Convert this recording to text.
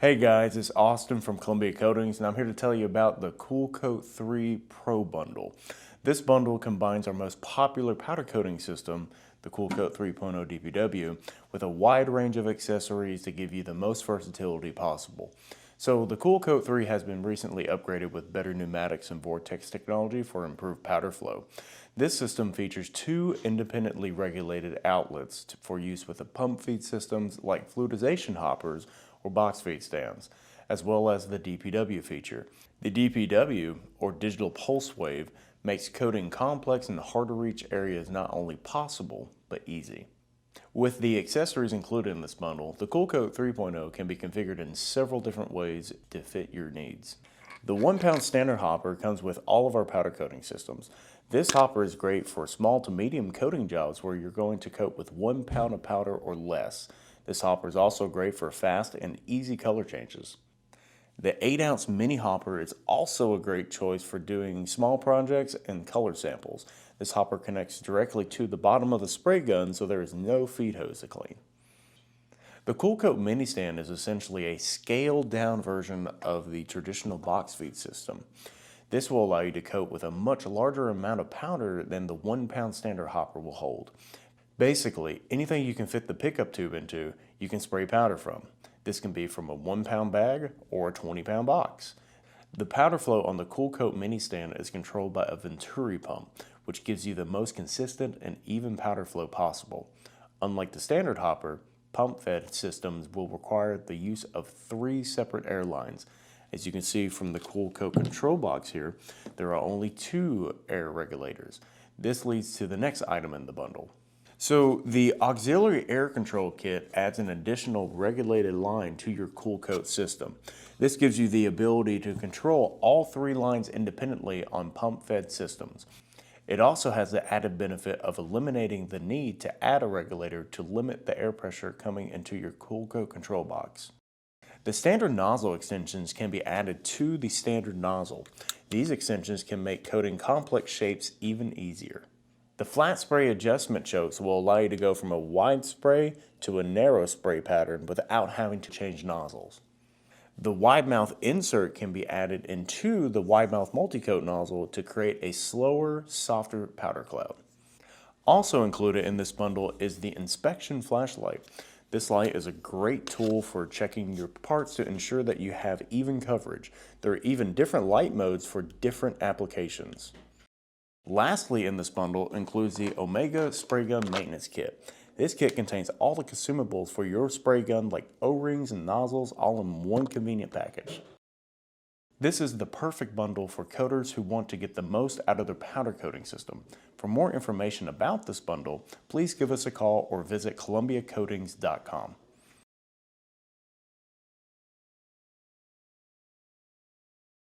Hey guys, it's Austin from Columbia Coatings, and I'm here to tell you about the Kool Koat 3 Pro Bundle. This bundle combines our most popular powder coating system, the Kool Koat 3.0 DPW, with a wide range of accessories to give you the most versatility possible. So the Kool Koat 3 has been recently upgraded with better pneumatics and vortex technology for improved powder flow. This system features two independently regulated outlets for use with the pump feed systems like fluidization hoppers or box feed stands, as well as the DPW feature. The DPW, or digital pulse wave, makes coating complex and hard to reach areas not only possible, but easy. With the accessories included in this bundle, the Kool Koat 3.0 can be configured in several different ways to fit your needs. The 1 pound standard hopper comes with all of our powder coating systems. This hopper is great for small to medium coating jobs where you're going to coat with 1 pound of powder or less. This hopper is also great for fast and easy color changes. The 8-ounce mini hopper is also a great choice for doing small projects and color samples. This hopper connects directly to the bottom of the spray gun, so there is no feed hose to clean. The Kool Koat mini stand is essentially a scaled down version of the traditional box feed system. This will allow you to coat with a much larger amount of powder than the 1 pound standard hopper will hold. Basically, anything you can fit the pickup tube into, you can spray powder from. This can be from a 1 pound bag or a 20 pound box. The powder flow on the Kool Koat mini stand is controlled by a Venturi pump, which gives you the most consistent and even powder flow possible. Unlike the standard hopper, pump-fed systems will require the use of 3 separate air lines. As you can see from the Kool Koat control box here, there are only 2 air regulators. This leads to the next item in the bundle. So the auxiliary air control kit adds an additional regulated line to your Kool Koat system. This gives you the ability to control all 3 lines independently on pump-fed systems. It also has the added benefit of eliminating the need to add a regulator to limit the air pressure coming into your Kool Koat control box. The standard nozzle extensions can be added to the standard nozzle. These extensions can make coating complex shapes even easier. The flat spray adjustment chokes will allow you to go from a wide spray to a narrow spray pattern without having to change nozzles. The wide mouth insert can be added into the wide mouth multi-coat nozzle to create a slower, softer powder cloud. Also included in this bundle is the inspection flashlight. This light is a great tool for checking your parts to ensure that you have even coverage. There are even different light modes for different applications. Lastly in this bundle includes the Omega Spray Gun Maintenance Kit. This kit contains all the consumables for your spray gun like O-rings and nozzles all in one convenient package. This is the perfect bundle for coaters who want to get the most out of their powder coating system. For more information about this bundle, please give us a call or visit columbiacoatings.com.